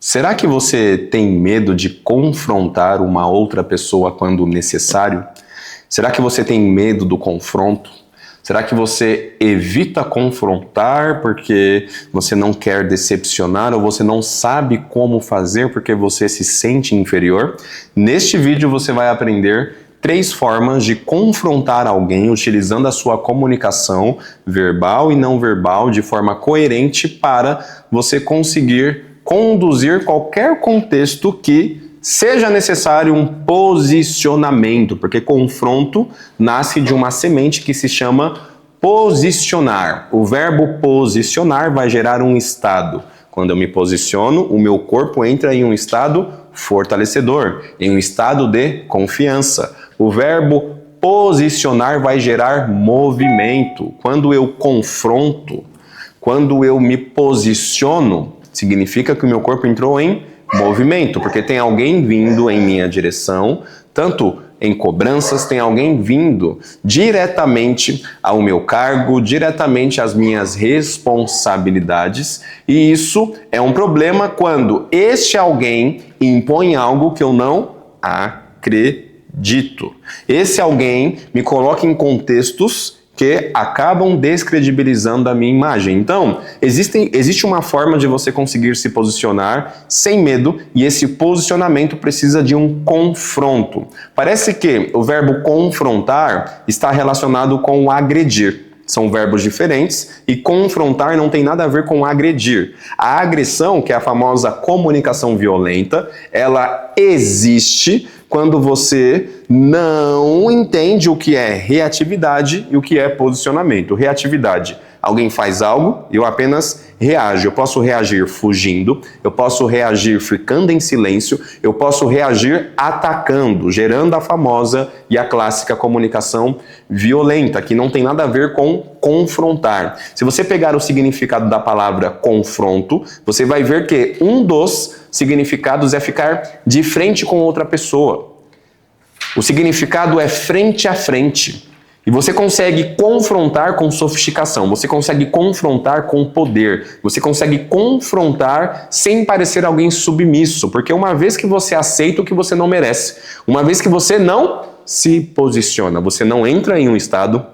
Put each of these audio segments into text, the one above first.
Será que você tem medo de confrontar uma outra pessoa quando necessário? Será que você tem medo do confronto? Será que você evita confrontar porque você não quer decepcionar ou você não sabe como fazer porque você se sente inferior? Neste vídeo você vai aprender 3 formas de confrontar alguém utilizando a sua comunicação verbal e não verbal de forma coerente para você conseguir conduzir qualquer contexto que seja necessário um posicionamento, porque confronto nasce de uma semente que se chama posicionar. O verbo posicionar vai gerar um estado. Quando eu me posiciono, o meu corpo entra em um estado fortalecedor, em um estado de confiança. O verbo posicionar vai gerar movimento. Quando eu confronto, quando eu me posiciono, significa que o meu corpo entrou em movimento, porque tem alguém vindo em minha direção, tanto em cobranças, tem alguém vindo diretamente ao meu cargo, diretamente às minhas responsabilidades, e isso é um problema quando este alguém impõe algo que eu não acredito. Esse alguém me coloca em contextos que acabam descredibilizando a minha imagem. Então, existe uma forma de você conseguir se posicionar sem medo, e esse posicionamento precisa de um confronto. Parece que o verbo confrontar está relacionado com agredir. São verbos diferentes e confrontar não tem nada a ver com agredir. A agressão, que é a famosa comunicação violenta, ela existe quando você não entende o que é reatividade e o que é posicionamento. Reatividade: alguém faz algo e eu apenas reajo. Eu posso reagir fugindo, eu posso reagir ficando em silêncio, eu posso reagir atacando, gerando a famosa e a clássica comunicação violenta, que não tem nada a ver com confrontar. Se você pegar o significado da palavra confronto, você vai ver que um dos significados é ficar de frente com outra pessoa. O significado é frente a frente. E você consegue confrontar com sofisticação, você consegue confrontar com poder, você consegue confrontar sem parecer alguém submisso, porque uma vez que você aceita o que você não merece, uma vez que você não se posiciona, você não entra em um estado,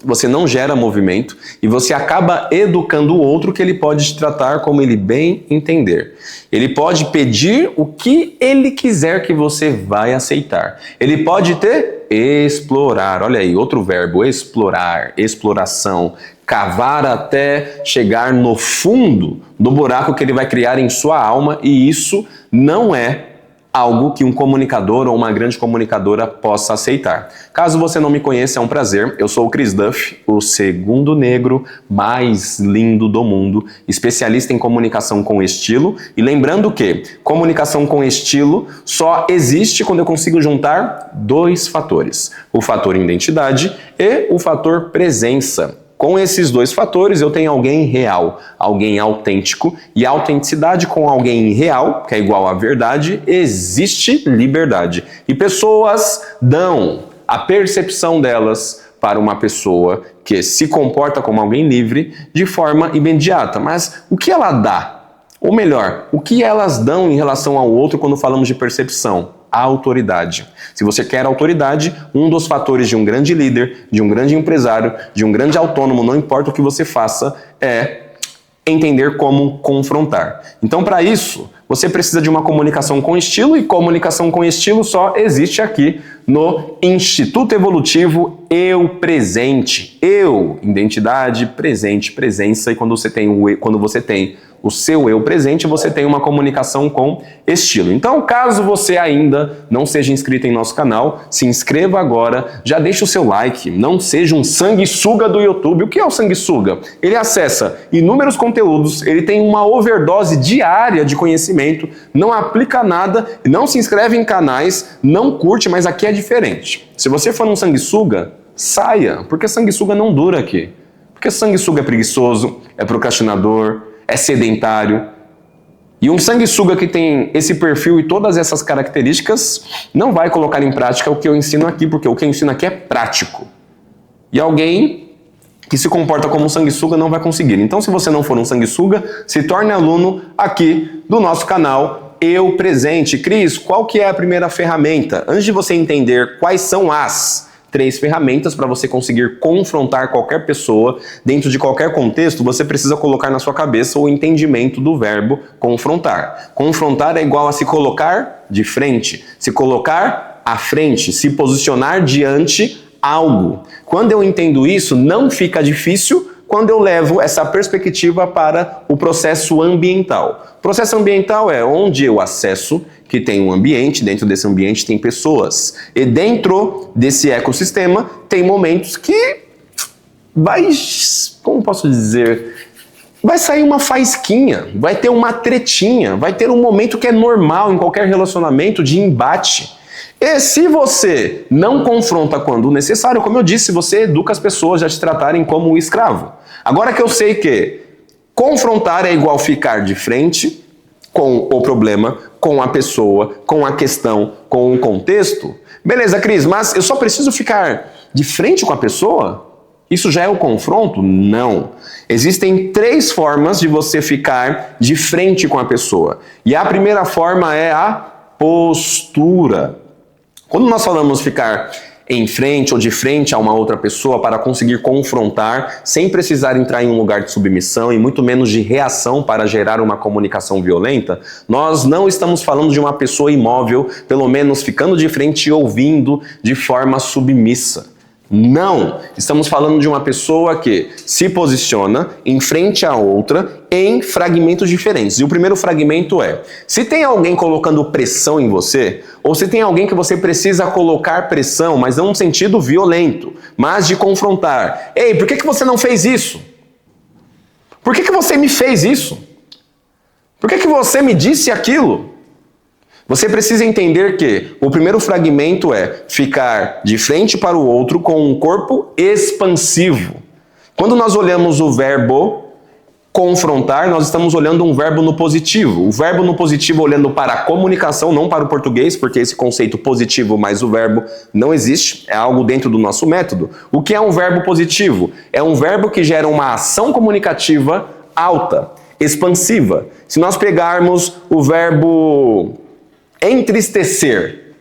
você não gera movimento e você acaba educando o outro, que ele pode te tratar como ele bem entender. Ele pode pedir o que ele quiser que você vai aceitar. Ele pode te explorar. Olha aí, outro verbo: explorar, exploração. Cavar até chegar no fundo do buraco que ele vai criar em sua alma, e isso não é algo que um comunicador ou uma grande comunicadora possa aceitar. Caso você não me conheça, é um prazer. Eu sou o Chris Duff, o segundo negro mais lindo do mundo, especialista em comunicação com estilo. E lembrando que comunicação com estilo só existe quando eu consigo juntar 2 fatores: o fator identidade e o fator presença. Com esses 2 fatores, eu tenho alguém real, alguém autêntico, e a autenticidade com alguém real, que é igual à verdade, existe liberdade. E pessoas dão a percepção delas para uma pessoa que se comporta como alguém livre de forma imediata. Mas o que ela dá? Ou melhor, o que elas dão em relação ao outro quando falamos de percepção? A autoridade. Se você quer autoridade, um dos fatores de um grande líder, de um grande empresário, de um grande autônomo, não importa o que você faça, é entender como confrontar. Então, para isso, você precisa de uma comunicação com estilo, e comunicação com estilo só existe aqui no Instituto Evolutivo Eu Presente. Eu, identidade, presente, presença, e quando você tem o seu eu presente, você tem uma comunicação com estilo. Então, caso você ainda não seja inscrito em nosso canal, se inscreva agora, já deixa o seu like, não seja um sanguessuga do YouTube. O que é o sanguessuga? Ele acessa inúmeros conteúdos, ele tem uma overdose diária de conhecimento, não aplica nada, não se inscreve em canais, não curte, mas aqui é diferente. Se você for um sanguessuga, saia, porque sanguessuga não dura aqui. Porque sanguessuga é preguiçoso, é procrastinador, é sedentário. E um sanguessuga que tem esse perfil e todas essas características não vai colocar em prática o que eu ensino aqui, porque o que eu ensino aqui é prático. E alguém que se comporta como um sanguessuga não vai conseguir. Então, se você não for um sanguessuga, se torne aluno aqui do nosso canal Eu Presente. Cris, qual que é a primeira ferramenta? Antes de você entender quais são as 3 ferramentas para você conseguir confrontar qualquer pessoa dentro de qualquer contexto, você precisa colocar na sua cabeça o entendimento do verbo confrontar. Confrontar é igual a se colocar de frente, se colocar à frente, se posicionar diante algo. Quando eu entendo isso, não fica difícil quando eu levo essa perspectiva para o processo ambiental. O processo ambiental é onde eu acesso que tem um ambiente, dentro desse ambiente tem pessoas. E dentro desse ecossistema tem momentos que vai, como posso dizer, vai sair uma faísquinha, vai ter uma tretinha, vai ter um momento que é normal em qualquer relacionamento de embate. E se você não confronta quando necessário, como eu disse, você educa as pessoas a te tratarem como um escravo. Agora que eu sei que confrontar é igual ficar de frente com o problema, com a pessoa, com a questão, com o contexto, beleza, Cris, mas eu só preciso ficar de frente com a pessoa? Isso já é o confronto? Não. Existem 3 formas de você ficar de frente com a pessoa. E a primeira forma é a postura. Quando nós falamos ficar em frente ou de frente a uma outra pessoa para conseguir confrontar, sem precisar entrar em um lugar de submissão e muito menos de reação para gerar uma comunicação violenta, nós não estamos falando de uma pessoa imóvel, pelo menos ficando de frente e ouvindo de forma submissa. Não! Estamos falando de uma pessoa que se posiciona em frente à outra em fragmentos diferentes. E o primeiro fragmento é, se tem alguém colocando pressão em você, ou se tem alguém que você precisa colocar pressão, mas não num sentido violento, mas de confrontar. Ei, por que você não fez isso? Por que você me fez isso? Por que você me disse aquilo? Você precisa entender que o primeiro fragmento é ficar de frente para o outro com um corpo expansivo. Quando nós olhamos o verbo confrontar, nós estamos olhando um verbo no positivo. O verbo no positivo olhando para a comunicação, não para o português, porque esse conceito positivo mais o verbo não existe, é algo dentro do nosso método. O que é um verbo positivo? É um verbo que gera uma ação comunicativa alta, expansiva. Se nós pegarmos o verbo entristecer,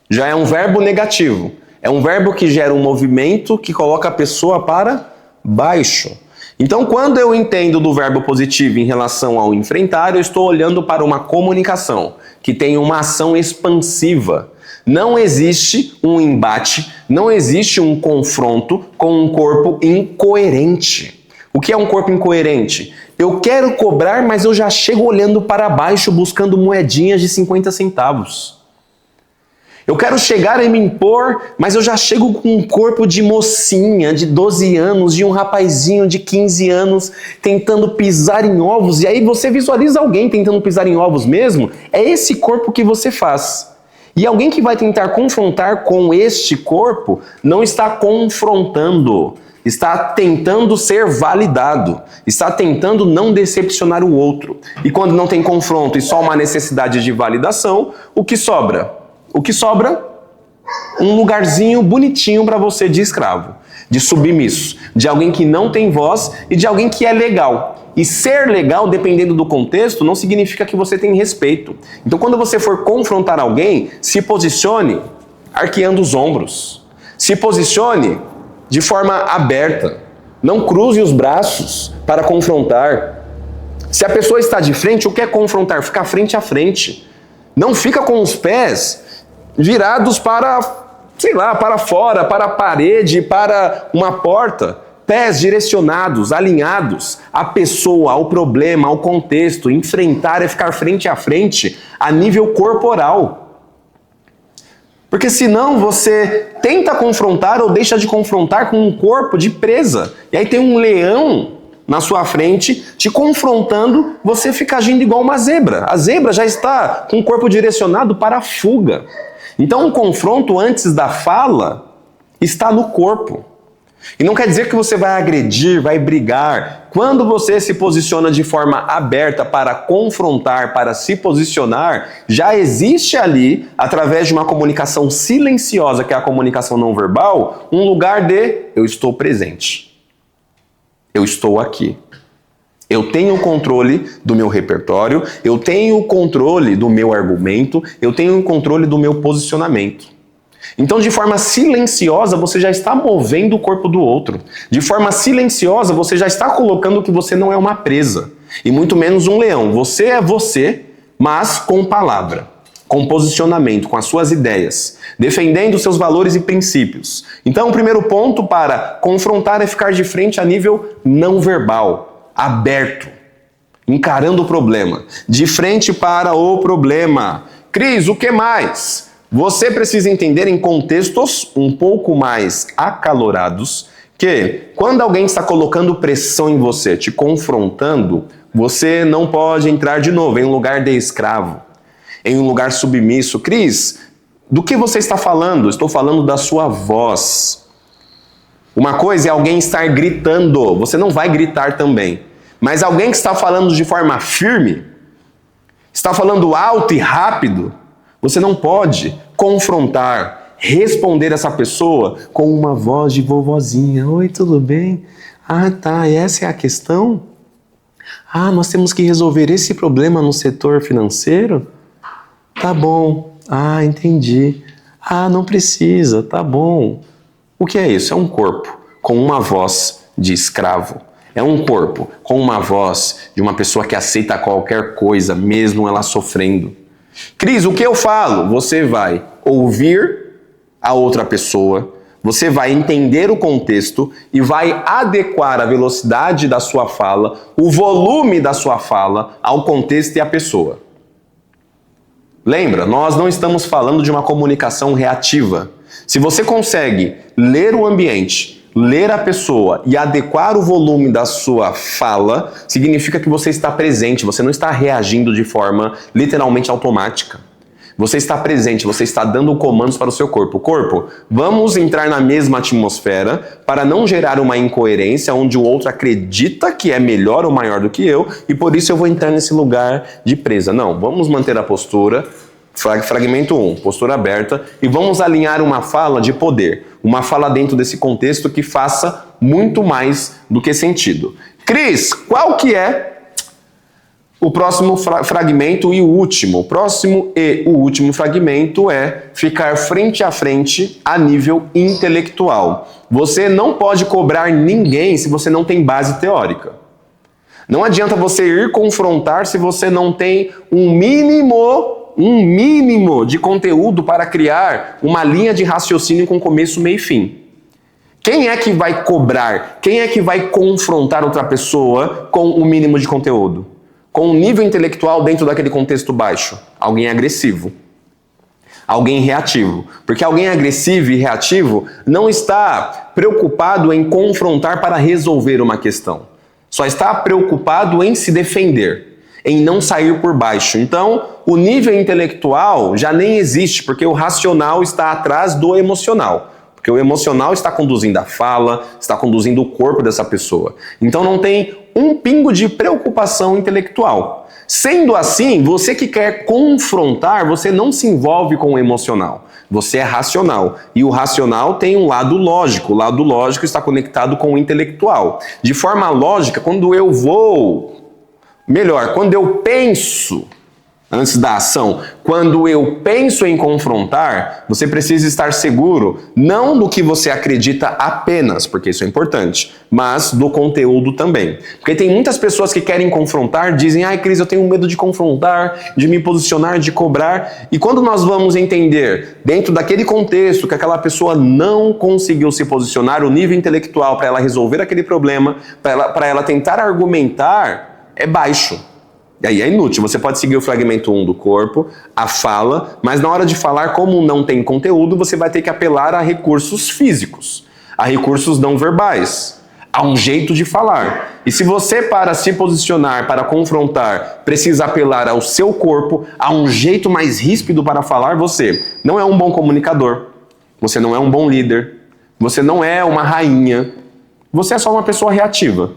já é um verbo negativo. É um verbo que gera um movimento que coloca a pessoa para baixo. Então, quando eu entendo do verbo positivo em relação ao enfrentar, eu estou olhando para uma comunicação que tem uma ação expansiva. Não existe um embate, não existe um confronto com um corpo incoerente. O que é um corpo incoerente? Eu quero cobrar, mas eu já chego olhando para baixo buscando moedinhas de 50 centavos. Eu quero chegar e me impor, mas eu já chego com um corpo de mocinha de 12 anos, de um rapazinho de 15 anos tentando pisar em ovos. E aí você visualiza alguém tentando pisar em ovos mesmo? É esse corpo que você faz. E alguém que vai tentar confrontar com este corpo não está confrontando. Está tentando ser validado, está tentando não decepcionar o outro. E quando não tem confronto e só uma necessidade de validação, o que sobra? O que sobra? Um lugarzinho bonitinho para você de escravo, de submisso, de alguém que não tem voz e de alguém que é legal. E ser legal, dependendo do contexto, não significa que você tem respeito. Então, quando você for confrontar alguém, se posicione arqueando os ombros. Se posicione de forma aberta. Não cruze os braços para confrontar. Se a pessoa está de frente, o que é confrontar? Ficar frente a frente. Não fica com os pés virados para, sei lá, para fora, para a parede, para uma porta. Pés direcionados, alinhados à pessoa, ao problema, ao contexto. Enfrentar é ficar frente a frente a nível corporal. Porque senão você tenta confrontar ou deixa de confrontar com um corpo de presa. E aí tem um leão na sua frente te confrontando, você fica agindo igual uma zebra. A zebra já está com o corpo direcionado para a fuga. Então o confronto antes da fala está no corpo. E não quer dizer que você vai agredir, vai brigar. Quando você se posiciona de forma aberta para confrontar, para se posicionar, já existe ali, através de uma comunicação silenciosa, que é a comunicação não verbal, um lugar de eu estou presente. eu estou aqui. Eu tenho o controle do meu repertório, eu tenho o controle do meu argumento, eu tenho o controle do meu posicionamento. Então, de forma silenciosa, você já está movendo o corpo do outro. De forma silenciosa, você já está colocando que você não é uma presa, e muito menos um leão. Você é você, mas com palavra, com posicionamento, com as suas ideias, defendendo seus valores e princípios. Então, o primeiro ponto para confrontar é ficar de frente a nível não verbal. Aberto, encarando o problema, de frente para o problema. Cris, o que mais? Você precisa entender em contextos um pouco mais acalorados que quando alguém está colocando pressão em você, te confrontando, você não pode entrar de novo em um lugar de escravo, em um lugar submisso. Cris, do que você está falando? Estou falando da sua voz. Uma coisa é alguém estar gritando, você não vai gritar também. Mas alguém que está falando de forma firme, está falando alto e rápido, você não pode confrontar, responder essa pessoa com uma voz de vovozinha. Oi, tudo bem? Ah, tá, essa é a questão? Ah, nós temos que resolver esse problema no setor financeiro? Tá bom. Ah, entendi. Ah, não precisa, tá bom. O que é isso? É um corpo com uma voz de escravo. É um corpo com uma voz de uma pessoa que aceita qualquer coisa, mesmo ela sofrendo. Cris, o que eu falo? Você vai ouvir a outra pessoa, você vai entender o contexto e vai adequar a velocidade da sua fala, o volume da sua fala ao contexto e à pessoa. Lembra, nós não estamos falando de uma comunicação reativa. Se você consegue ler o ambiente, ler a pessoa e adequar o volume da sua fala, significa que você está presente, você não está reagindo de forma literalmente automática. Você está presente, você está dando comandos para o seu corpo. Corpo, vamos entrar na mesma atmosfera para não gerar uma incoerência onde o outro acredita que é melhor ou maior do que eu e por isso eu vou entrar nesse lugar de presa. Não, vamos manter a postura. Fragmento 1, postura aberta, e vamos alinhar uma fala de poder, uma fala dentro desse contexto que faça muito mais do que sentido. Cris, qual que é o próximo fragmento e o último? O próximo e o último fragmento é ficar frente a frente a nível intelectual. Você não pode cobrar ninguém se você não tem base teórica. Não adianta você ir confrontar se você não tem um mínimo de conteúdo para criar uma linha de raciocínio com começo, meio e fim. Quem é que vai cobrar? Quem é que vai confrontar outra pessoa com o mínimo de conteúdo? Com um nível intelectual dentro daquele contexto baixo? Alguém agressivo. Alguém reativo. Porque alguém agressivo e reativo não está preocupado em confrontar para resolver uma questão. Só está preocupado em se defender, em não sair por baixo. Então, o nível intelectual já nem existe, porque o racional está atrás do emocional. Porque o emocional está conduzindo a fala, está conduzindo o corpo dessa pessoa. Então não tem um pingo de preocupação intelectual. Sendo assim, você que quer confrontar, você não se envolve com o emocional. Você é racional. E o racional tem um lado lógico. O lado lógico está conectado com o intelectual. De forma lógica, quando eu penso, antes da ação, quando eu penso em confrontar, você precisa estar seguro, não do que você acredita apenas, porque isso é importante, mas do conteúdo também. Porque tem muitas pessoas que querem confrontar, dizem, ai Cris, eu tenho medo de confrontar, de me posicionar, de cobrar, e quando nós vamos entender, dentro daquele contexto, que aquela pessoa não conseguiu se posicionar, o nível intelectual para ela resolver aquele problema, para ela tentar argumentar, é baixo. E aí é inútil. Você pode seguir o fragmento 1 do corpo, a fala, mas na hora de falar, como não tem conteúdo, você vai ter que apelar a recursos físicos, a recursos não verbais, a um jeito de falar. E se você, para se posicionar, para confrontar, precisa apelar ao seu corpo, a um jeito mais ríspido para falar, você não é um bom comunicador, você não é um bom líder, você não é uma rainha, você é só uma pessoa reativa.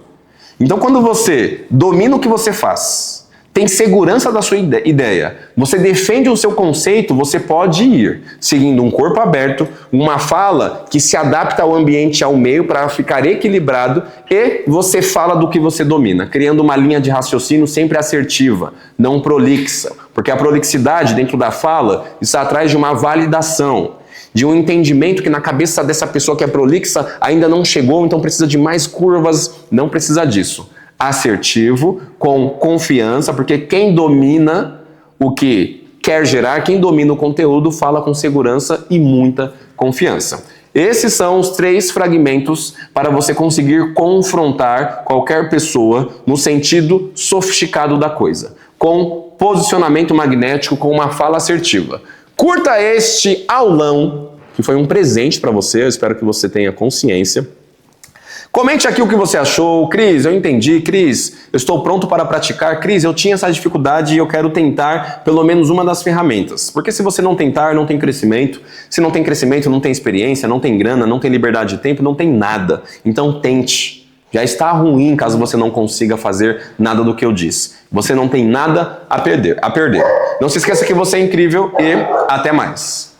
Então, quando você domina o que você faz, tem segurança da sua ideia, você defende o seu conceito, você pode ir seguindo um corpo aberto, uma fala que se adapta ao ambiente, ao meio, para ficar equilibrado, e você fala do que você domina, criando uma linha de raciocínio sempre assertiva, não prolixa, porque a prolixidade dentro da fala está atrás de uma validação, de um entendimento que na cabeça dessa pessoa que é prolixa ainda não chegou, então precisa de mais curvas, não precisa disso. Assertivo, com confiança, porque quem domina o que quer gerar, quem domina o conteúdo, fala com segurança e muita confiança. Esses são os 3 fragmentos para você conseguir confrontar qualquer pessoa no sentido sofisticado da coisa, com posicionamento magnético, com uma fala assertiva. Curta este aulão, que foi um presente para você, eu espero que você tenha consciência. Comente aqui o que você achou. Cris, eu entendi. Cris, eu estou pronto para praticar. Cris, eu tinha essa dificuldade e eu quero tentar pelo menos uma das ferramentas. Porque se você não tentar, não tem crescimento. Se não tem crescimento, não tem experiência, não tem grana, não tem liberdade de tempo, não tem nada. Então tente. Já está ruim caso você não consiga fazer nada do que eu disse. Você não tem nada a perder. Não se esqueça que você é incrível e até mais.